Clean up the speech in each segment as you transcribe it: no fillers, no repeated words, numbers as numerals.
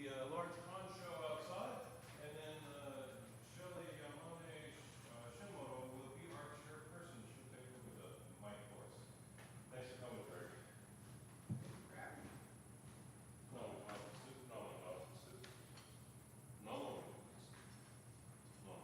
the large con show outside, and then Shelly Yamane Shimoto will be our chairperson. She'll take over the mic for us. Thanks for coming, Greg. No, no, no, no, no, no, no.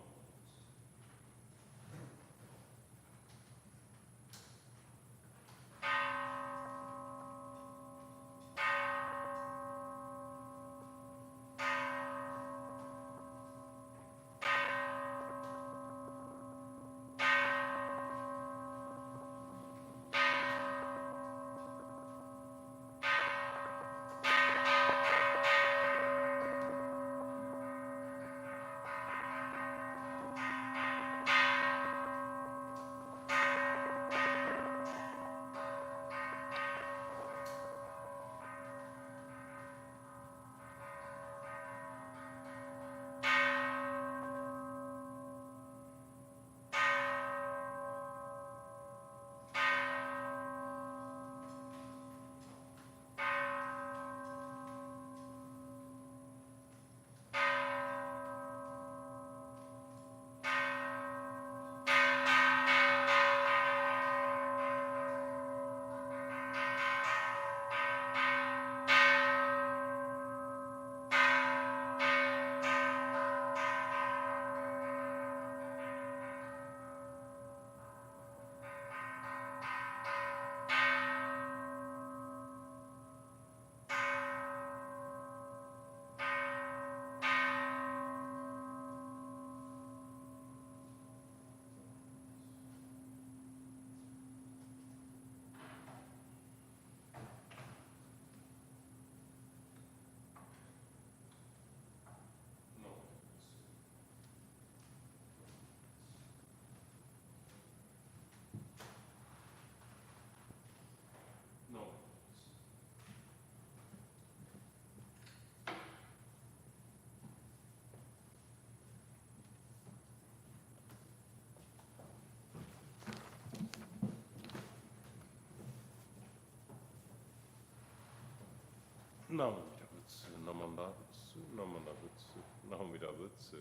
No. Namanabutsu, Namanabutsu, Namanabutsu, Namanabutsu,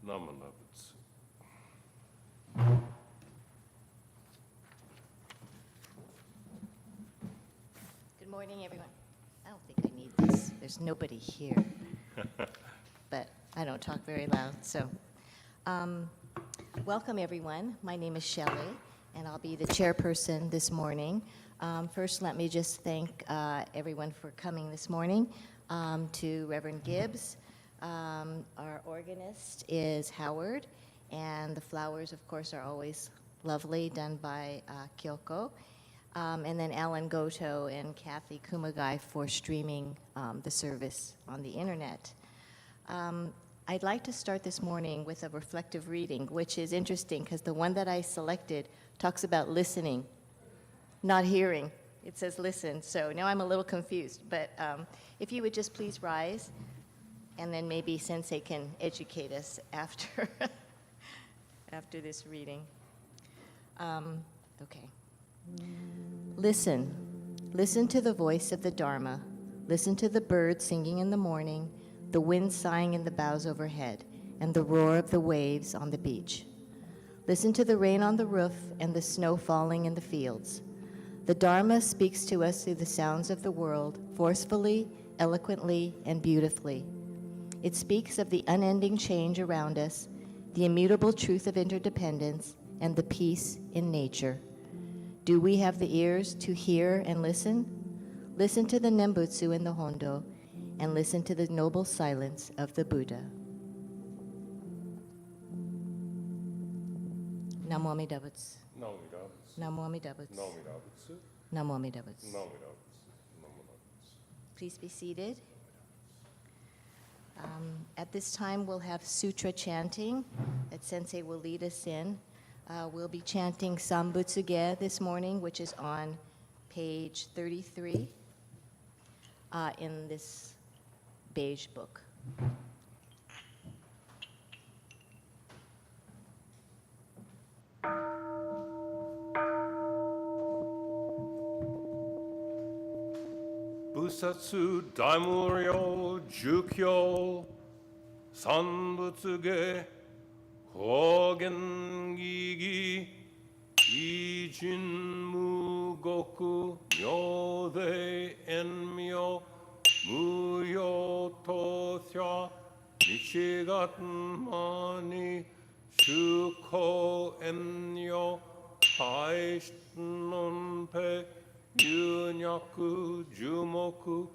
Namanabutsu. Good morning, everyone. I don't think I need this. There's nobody here. But I don't talk very loud, so. Welcome, everyone. My name is Shelley, and I'll be the chairperson this morning. First, let me just thank everyone for coming this morning. To Reverend Gibbs, our organist is Howard, and the flowers, of course, are always lovely, done by Kyoko. And then Alan Goto and Kathy Kumagai for streaming the service on the internet. I'd like to start this morning with a reflective reading, which is interesting because the one that I selected talks about listening, not hearing. It says listen, so now I'm a little confused. But if you would just please rise, and then maybe Sensei can educate us after, after this reading. Okay. Listen. Listen to the voice of the Dharma. Listen to the birds singing in the morning, the wind sighing in the boughs overhead, and the roar of the waves on the beach. Listen to the rain on the roof and the snow falling in the fields. The Dharma speaks to us through the sounds of the world, forcefully, eloquently, and beautifully. It speaks of the unending change around us, the immutable truth of interdependence, and the peace in nature. Do we have the ears to hear and listen? Listen to the Nembutsu in the Hondo, and listen to the noble silence of the Buddha. Namo Amida Butsu. Namo Amida Butsu. Namo Amida Butsu. Please be seated. At this time, we'll have sutra chanting that Sensei will lead us in. We'll be chanting Sambutsuge this morning, which is on page 33 in this beige book. 菩薩大無量寿教三仏芸法言義義異人無極妙で縁妙無用当者道がまに修行縁よ大質のんぺ有脈樹木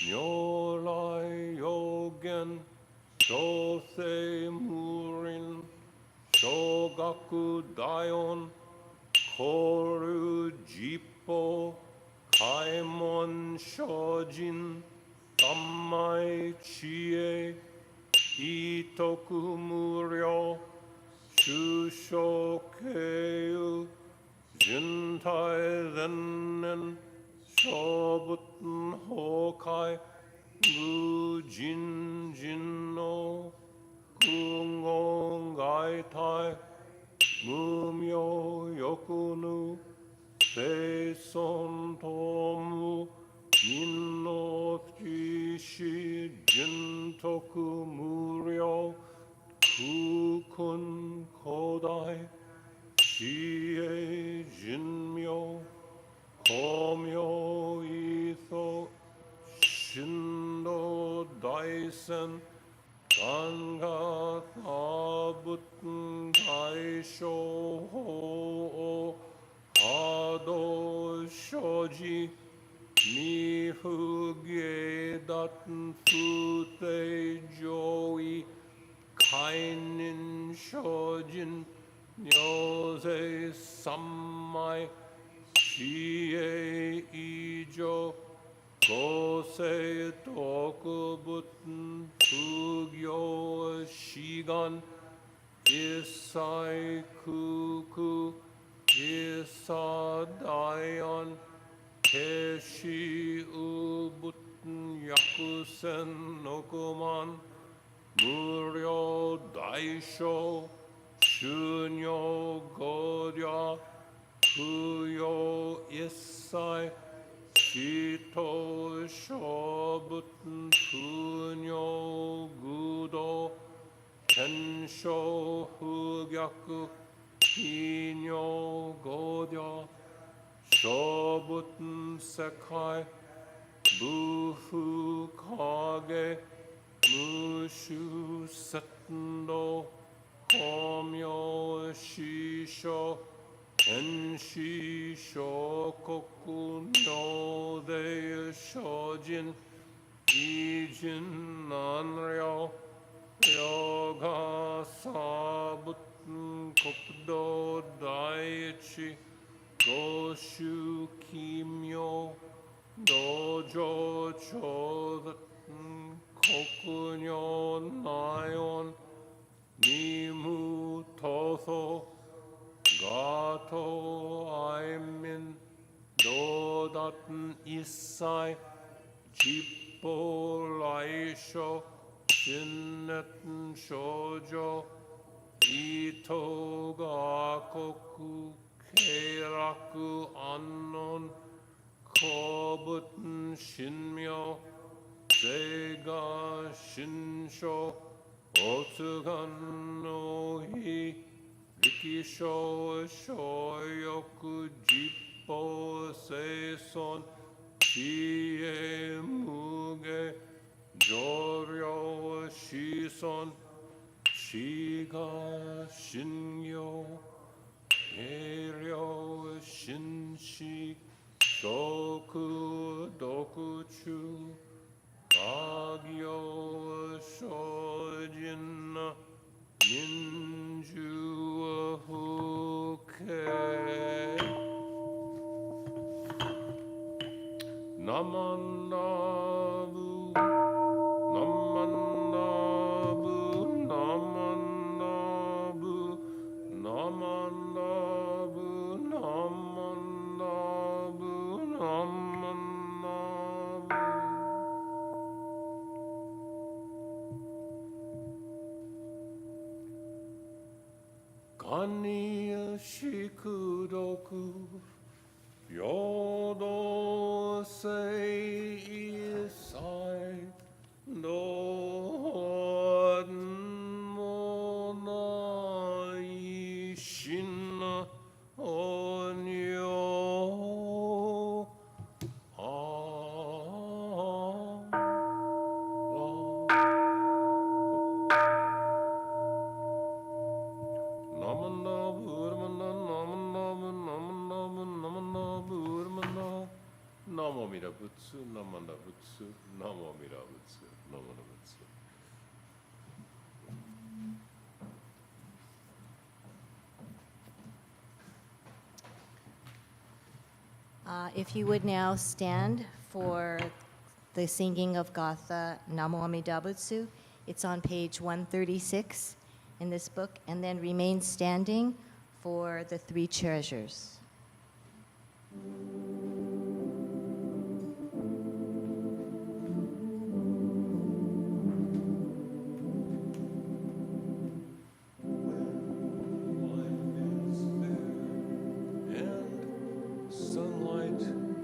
如来有限小生無輪小学大音交流実法開門精進三昧知恵意徳無量修正経由人体前年小仏崩壊無人人の空言外体無名欲ぬ生存と無民の知識人徳無量空君古代知恵人妙光明意祖神道大仙三が多仏大正法波動生じ未不芸達不定上位開任精進妙税三昧知恵以上五世特仏不行志願一切空空一切大安決しう仏約千億万無量大小修行五略不要一切使徒小仏不尿愚道天正不逆非尿五略小仏世界無不影無臭節道光明師匠天使小国妙で精進異人難了ヨガサ仏国土第一五種奇妙道場超絶国女内音二無闘争ガト愛民道達一切実法来所真熱少女意図が国経楽安穏公仏神妙税が神聖おつがんの日力小小欲実法生存知恵無下上量子孫死が信用平量心死食毒中学業精進な民主不敬ナマンダブナマンダブナマンダブナマンダブナマンダブナマンダブガニヤシクドク Yodo sei isai do mona ishin onyo Namo Mira Butsu, Namanda Butsu, Namo Mira Butsu, Namanda Butsu. If you would now stand for the singing of Gatha Namo Amida Butsu. It's on page 136 in this book, and then remain standing for the three treasures.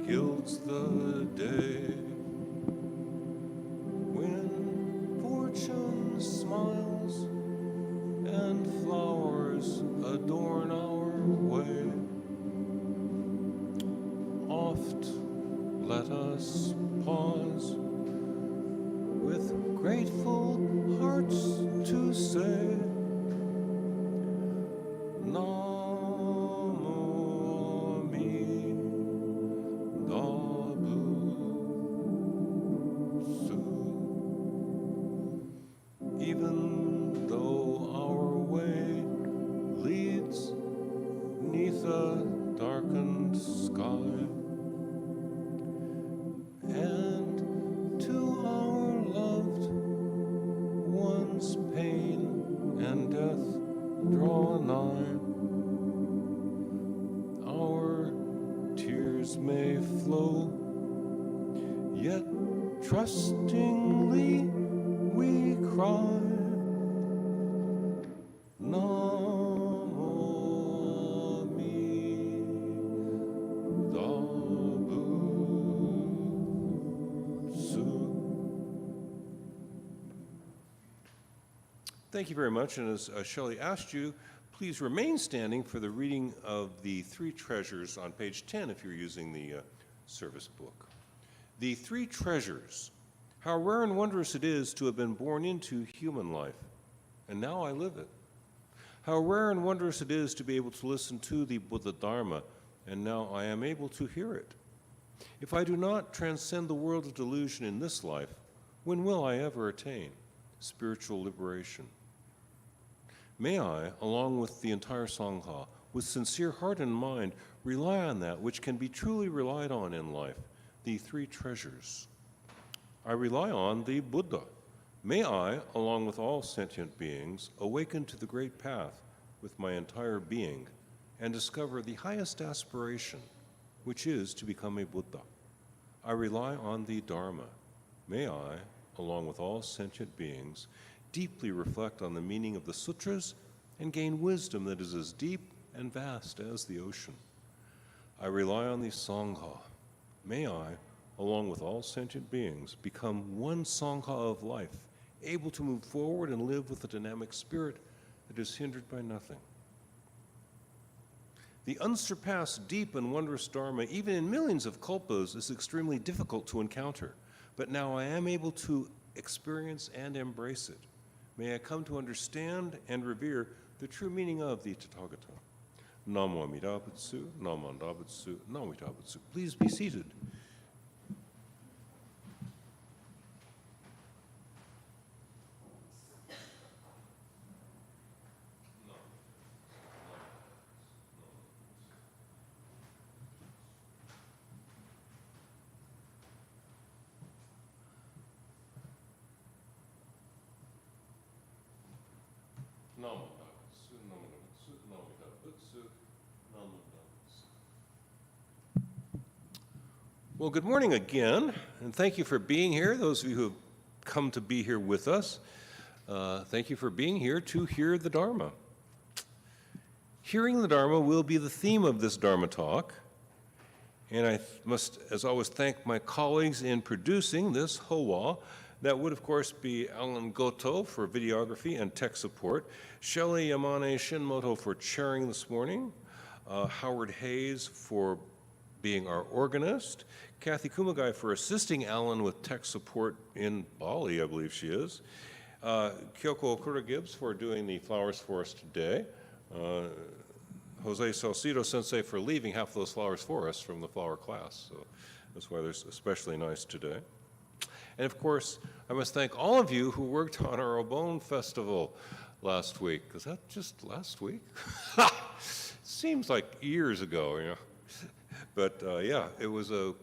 Gilds the day when fortune smiles and flowers adorn our way. Oft let us pause with grateful hearts to say, even though our way leads neath a darkened sky, and to our loved ones pain and death draw nigh, our tears may flow, yet trustingly we cry, Namo Amida Butsu. Thank you very much, and as Shelley asked you, please remain standing for the reading of the three treasures on page 10 if you're using the service book. The three treasures. How rare and wondrous it is to have been born into human life, and now I live it. How rare and wondrous it is to be able to listen to the Buddha Dharma, and now I am able to hear it. If I do not transcend the world of delusion in this life, when will I ever attain spiritual liberation? May I, along with the entire Sangha, with sincere heart and mind, rely on that which can be truly relied on in life, the three treasures. I rely on the Buddha. May I, along with all sentient beings, awaken to the great path with my entire being and discover the highest aspiration, which is to become a Buddha. I rely on the Dharma. May I, along with all sentient beings, deeply reflect on the meaning of the sutras and gain wisdom that is as deep and vast as the ocean. I rely on the Sangha. May I, along with all sentient beings, become one Sangha of life, able to move forward and live with a dynamic spirit that is hindered by nothing. The unsurpassed, deep, and wondrous Dharma, even in millions of kalpas, is extremely difficult to encounter, but now I am able to experience and embrace it. May I come to understand and revere the true meaning of the Tathagata. Namo Amida Butsu, Namo Amida Butsu, Namo Amida Butsu. Please be seated. Well, good morning again, and thank you for being here, those of you who have come to be here with us. Thank you for being here to hear the Dharma. Hearing the Dharma will be the theme of this Dharma talk, And I must, as always, thank my colleagues in producing this Hoa. That would, of course, be Alan Goto for videography and tech support, Shelley Yamane Shinmoto for chairing this morning, Howard Hayes for being our organist, Kathy Kumagai for assisting Alan with tech support in Bali, I believe she is, Kyoko Okura-Gibbs for doing the flowers for us today, Jose Salcido Sensei for leaving half of those flowers for us from the flower class, so that's why they're especially nice today. And of course, I must thank all of you who worked on our Obon Festival last week. Was that just last week? Seems like years ago, you know. But yeah, it was a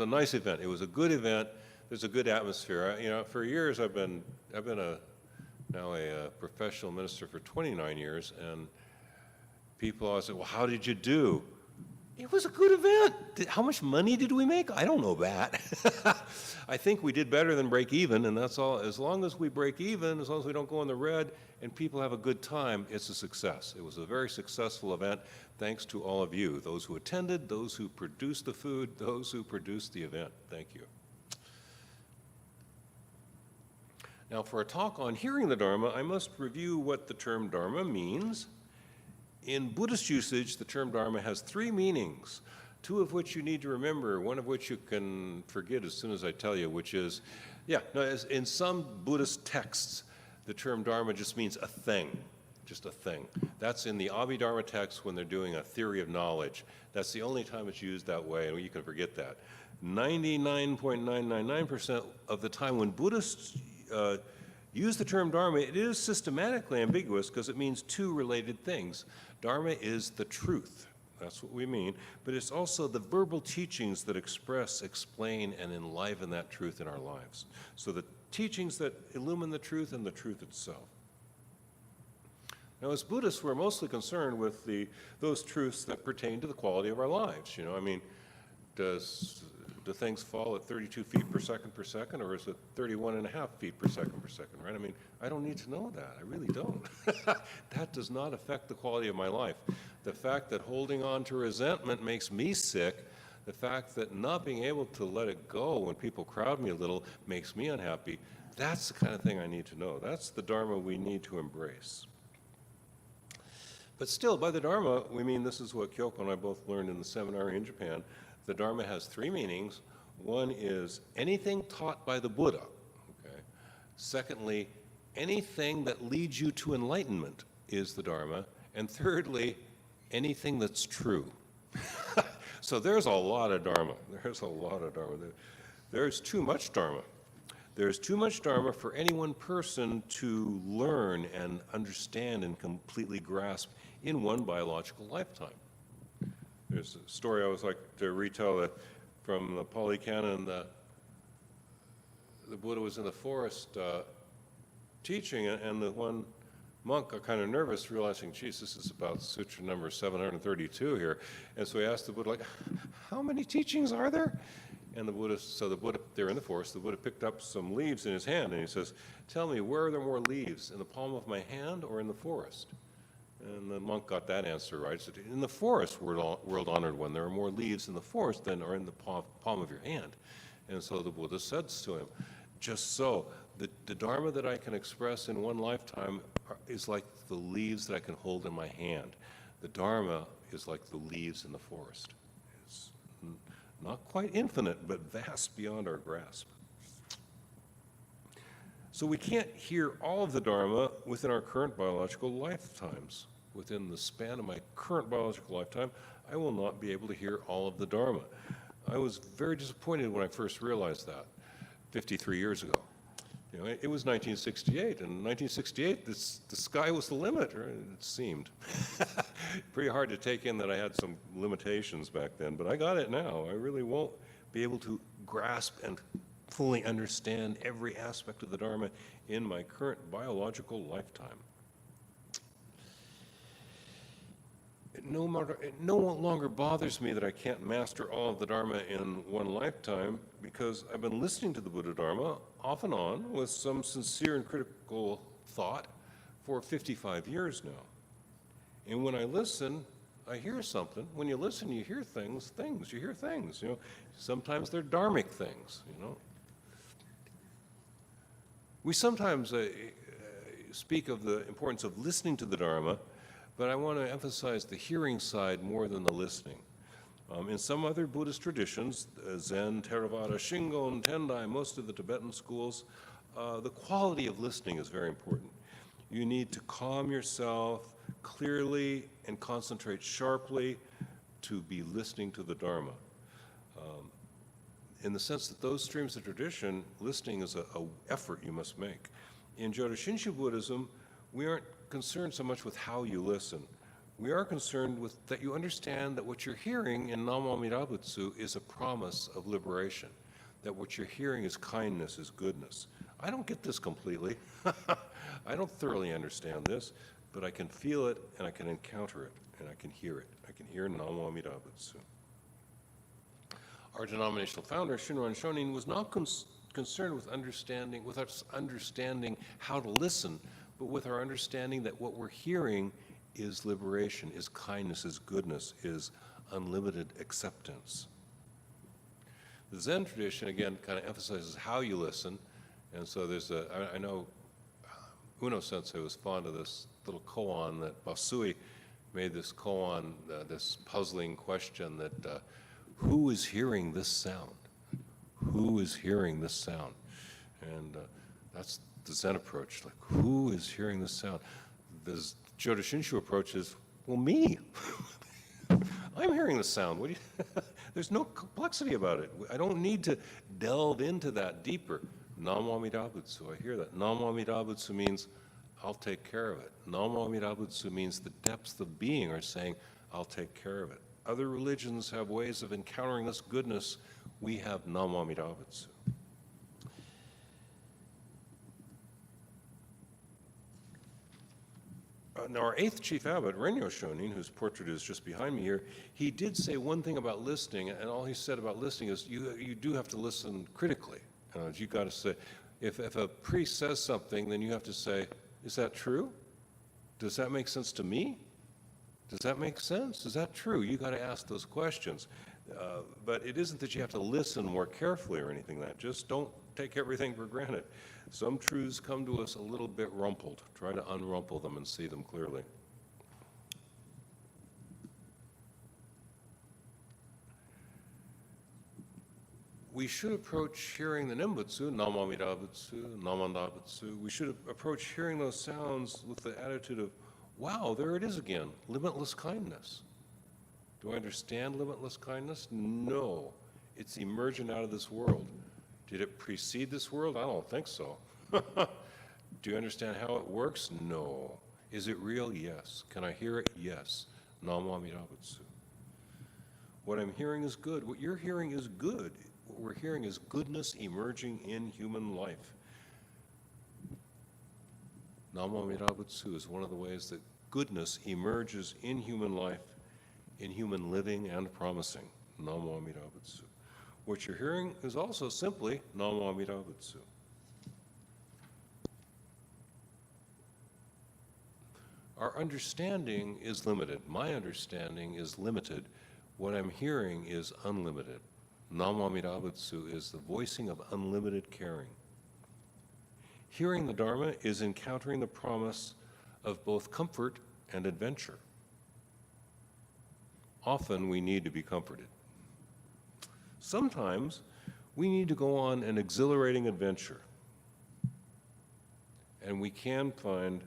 nice event. It was a good event. There's a good atmosphere. You know, for years I've been now a professional minister for 29 years, and people always say, "Well, how did you do?" It was a good event. How much money did we make? I don't know that. I think we did better than break even, and that's all. As long as we break even, as long as we don't go in the red, and people have a good time, it's a success. It was a very successful event, thanks to all of you, those who attended, those who produced the food, those who produced the event. Thank you. Now, for a talk on hearing the Dharma, I must review what the term Dharma means. In Buddhist usage, the term Dharma has three meanings, two of which you need to remember, one of which you can forget as soon as I tell you, which is, in some Buddhist texts, the term Dharma just means a thing, just a thing. That's in the Abhidharma text when they're doing a theory of knowledge. That's the only time it's used that way, and you can forget that. 99.999% of the time when Buddhists use the term Dharma, it is systematically ambiguous because it means two related things. Dharma is the truth. That's what we mean. But it's also the verbal teachings that express, explain, and enliven that truth in our lives. So the teachings that illumine the truth and the truth itself. Now, as Buddhists, we're mostly concerned with those truths that pertain to the quality of our lives. You know, I mean, do things fall at 32 feet per second, or is it 31.5 feet per second, right? I mean, I don't need to know that. I really don't. That does not affect the quality of my life. The fact that holding on to resentment makes me sick, the fact that not being able to let it go when people crowd me a little makes me unhappy, that's the kind of thing I need to know. That's the Dharma we need to embrace. But still, by the Dharma, we mean, this is what Kyoko and I both learned in the seminar in Japan. The Dharma has three meanings. One is anything taught by the Buddha. Okay. Secondly, anything that leads you to enlightenment is the Dharma. And thirdly, anything that's true. So there's a lot of Dharma. There's a lot of Dharma. There's too much Dharma. There's too much Dharma for any one person to learn and understand and completely grasp in one biological lifetime. There's a story I always like to retell from the Pali Canon. The Buddha was in the forest teaching, and the one monk got kind of nervous, realizing, geez, this is about sutra number 732 here. And so he asked the Buddha, like, how many teachings are there? And the Buddha, they're in the forest, the Buddha picked up some leaves in his hand, and he says, tell me, where are there more leaves, in the palm of my hand or in the forest? And the monk got that answer right. He said, in the forest, world-honored one, there are more leaves in the forest than are in the palm of your hand. And so the Buddha says to him, just so, the Dharma that I can express in one lifetime is like the leaves that I can hold in my hand. The Dharma is like the leaves in the forest. It's not quite infinite, but vast beyond our grasp. So we can't hear all of the Dharma within our current biological lifetimes. Within the span of my current biological lifetime, I will not be able to hear all of the Dharma. I was very disappointed when I first realized that 53 years ago. You know, it was 1968, and in 1968, the sky was the limit, right? It seemed. Pretty hard to take in that I had some limitations back then, but I got it now. I really won't be able to grasp and fully understand every aspect of the Dharma in my current biological lifetime. It no longer bothers me that I can't master all of the Dharma in one lifetime, because I've been listening to the Buddha Dharma off and on with some sincere and critical thought for 55 years now. And when I listen, I hear something. When you listen, you hear things, you hear things, you know. Sometimes they're dharmic things, you know. We sometimes speak of the importance of listening to the Dharma, but I want to emphasize the hearing side more than the listening. In some other Buddhist traditions, Zen, Theravada, Shingon, Tendai, most of the Tibetan schools, the quality of listening is very important. You need to calm yourself clearly and concentrate sharply to be listening to the Dharma. In the sense that those streams of tradition, listening is a effort you must make. In Jodo Shinshu Buddhism, we aren't concerned so much with how you listen. We are concerned with that you understand that what you're hearing in Namo Amida Butsu is a promise of liberation, that what you're hearing is kindness, is goodness. I don't get this completely. I don't thoroughly understand this, but I can feel it and I can encounter it and I can hear it. I can hear Namo Amida Butsu. Our denominational founder, Shinran Shonin, was not concerned with us understanding how to listen, but with our understanding that what we're hearing is liberation, is kindness, is goodness, is unlimited acceptance. The Zen tradition, again, kind of emphasizes how you listen, and so I know Uno Sensei was fond of this little koan that Basui made this koan, this puzzling question that who is hearing this sound? Who is hearing this sound? And that's the Zen approach, like who is hearing this sound? The Jodo Shinshu approach is, well, me. I'm hearing the sound. What do you There's no complexity about it. I don't need to delve into that deeper. Namo Amida Butsu, I hear that. Namo Amida Butsu means I'll take care of it. Namo Amida Butsu means the depths of being are saying, I'll take care of it. Other religions have ways of encountering this goodness. We have Namo Amida Butsu. Now, our eighth chief abbot, Renyo Shonin, whose portrait is just behind me here, he did say one thing about listening, and all he said about listening is you do have to listen critically. You got to say, if a priest says something, then you have to say, is that true? Does that make sense to me? Does that make sense? Is that true? You got to ask those questions. But it isn't that you have to listen more carefully or anything like that. Just don't take everything for granted. Some truths come to us a little bit rumpled. Try to unrumple them and see them clearly. We should approach hearing the Nembutsu, Namo Amida Butsu, Namanda Butsu, we should approach hearing those sounds with the attitude of, wow, there it is again, limitless kindness. Do I understand limitless kindness? No. It's emergent out of this world. Did it precede this world? I don't think so. Do you understand how it works? No. Is it real? Yes. Can I hear it? Yes. Namo Amida Butsu. What I'm hearing is good. What you're hearing is good. What we're hearing is goodness emerging in human life. Namo Amida Butsu is one of the ways that goodness emerges in human life, in human living and promising. Namo Amida Butsu. What you're hearing is also simply Namo Amida Butsu. Our understanding is limited. My understanding is limited. What I'm hearing is unlimited. Namo Amida Butsu is the voicing of unlimited caring. Hearing the Dharma is encountering the promise of both comfort and adventure. Often we need to be comforted. Sometimes we need to go on an exhilarating adventure. And we can find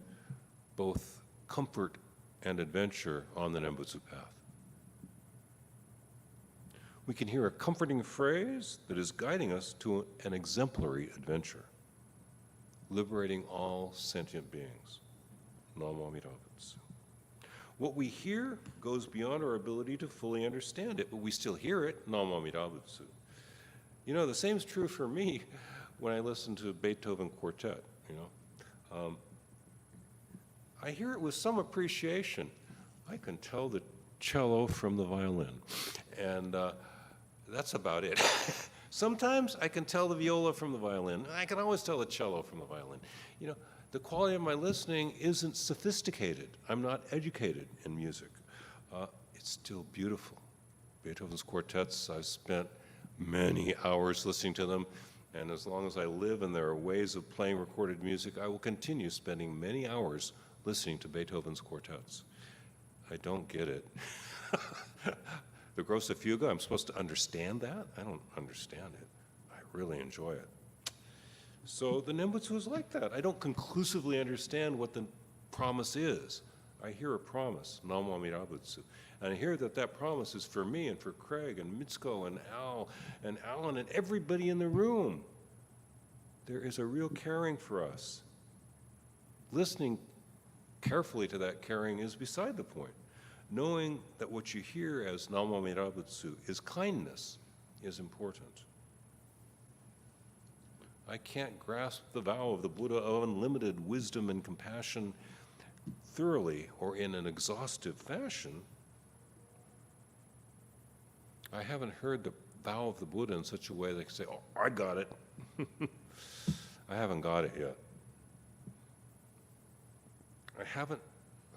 both comfort and adventure on the Nembutsu path. We can hear a comforting phrase that is guiding us to an exemplary adventure, liberating all sentient beings. Namo Amida Butsu. What we hear goes beyond our ability to fully understand it, but we still hear it. Namo Amida Butsu. You know, the same is true for me when I listen to Beethoven Quartet, you know. I hear it with some appreciation. I can tell the cello from the violin, and that's about it. Sometimes I can tell the viola from the violin. I can always tell the cello from the violin. You know, the quality of my listening isn't sophisticated. I'm not educated in music. still beautiful. Beethoven's quartets, I've spent many hours listening to them, and as long as I live and there are ways of playing recorded music, I will continue spending many hours listening to Beethoven's quartets. I don't get it. The Grosse Fuge, I'm supposed to understand that? I don't understand it. I really enjoy it. So the Nembutsu is like that. I don't conclusively understand what the promise is. I hear a promise, Namo Mirabutsu. And I hear that that promise is for me and for Craig and Mitsuko and Al and Alan and everybody in the room. There is a real caring for us. Listening carefully to that caring is beside the point. Knowing that what you hear as Namo Mirabutsu is kindness is important. I can't grasp the vow of the Buddha of unlimited wisdom and compassion thoroughly or in an exhaustive fashion. I haven't heard the vow of the Buddha in such a way that I can say, oh, I got it. I haven't got it yet. I haven't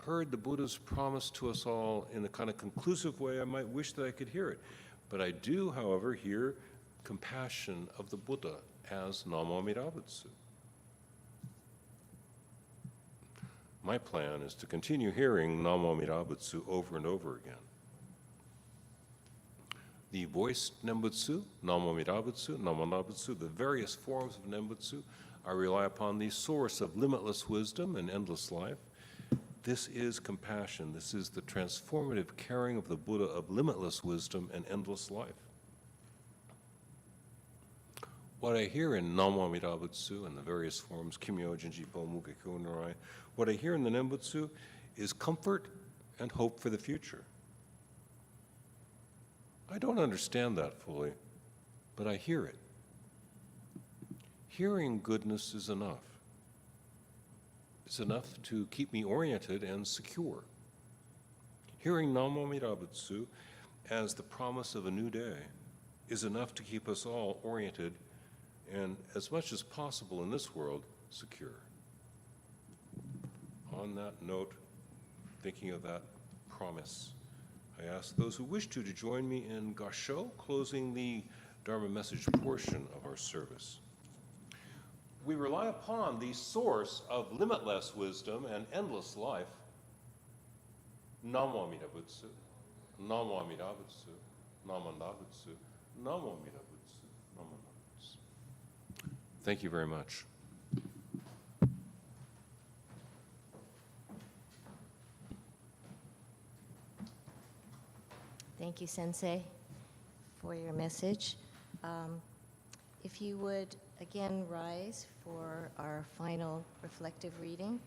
heard the Buddha's promise to us all in the kind of conclusive way I might wish that I could hear it. But I do, however, hear compassion of the Buddha as Namo Mirabutsu. My plan is to continue hearing Namo Mirabutsu over and over again. The voiced Nembutsu, Namo Mirabutsu, Namo Nabutsu, the various forms of Nembutsu, I rely upon the source of limitless wisdom and endless life. This is compassion. This is the transformative caring of the Buddha of limitless wisdom and endless life. What I hear in Namo Mirabutsu and the various forms, Kimyo, Jinjipo, Mukekyo, Norai, what I hear in the Nembutsu is comfort and hope for the future. I don't understand that fully, but I hear it. Hearing goodness is enough. It's enough to keep me oriented and secure. Hearing Namo Mirabutsu as the promise of a new day is enough to keep us all oriented and, as much as possible in this world, secure. On that note, thinking of that promise, I ask those who wish to join me in Gassho, closing the Dharma message portion of our service. We rely upon the source of limitless wisdom and endless life, Namo Mirabutsu, Namo Mirabutsu, Namo Nabutsu, Namo Mirabutsu, Namo Nabutsu. Thank you very much. Thank you, Sensei, for your message. If you would again rise for our final reflective reading.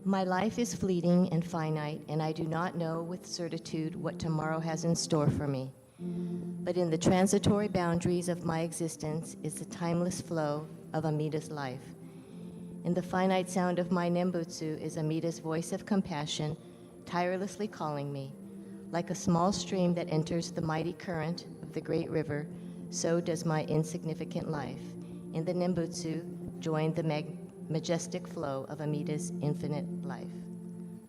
My life is fleeting and finite, and I do not know with certitude what tomorrow has in store for me. But in the transitory boundaries of my existence is the timeless flow of Amida's life. In the finite sound of my Nembutsu is Amida's voice of compassion, tirelessly calling me. Like a small stream that enters the mighty current of the great river, so does my insignificant life. In the Nembutsu, join the majestic flow of Amida's infinite life.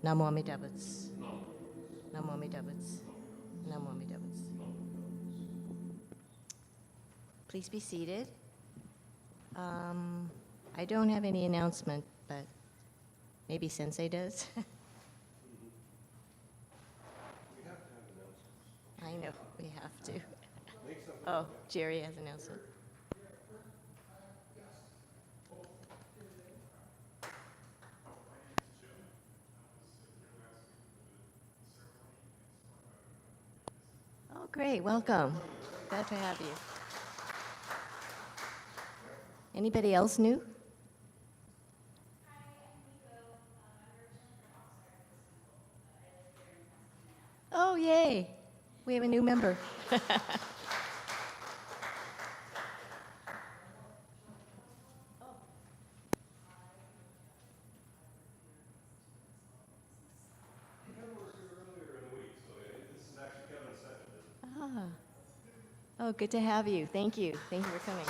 Namo Amida Butsu. Namo Amida Butsu. Namo Amida Butsu. Please be seated. I don't have any announcement, but maybe Sensei does. I know, we have to. Oh, Jerry has an announcement. Oh, great, welcome. Glad to have you. Anybody else new? Oh, yay. We have a new member. Ah. Oh, good to have you. Thank you. Thank you for coming.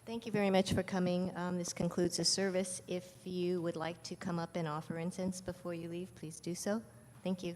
Thank you very much for coming. This concludes the service. If you would like to come up and offer incense before you leave, please do so. Thank you.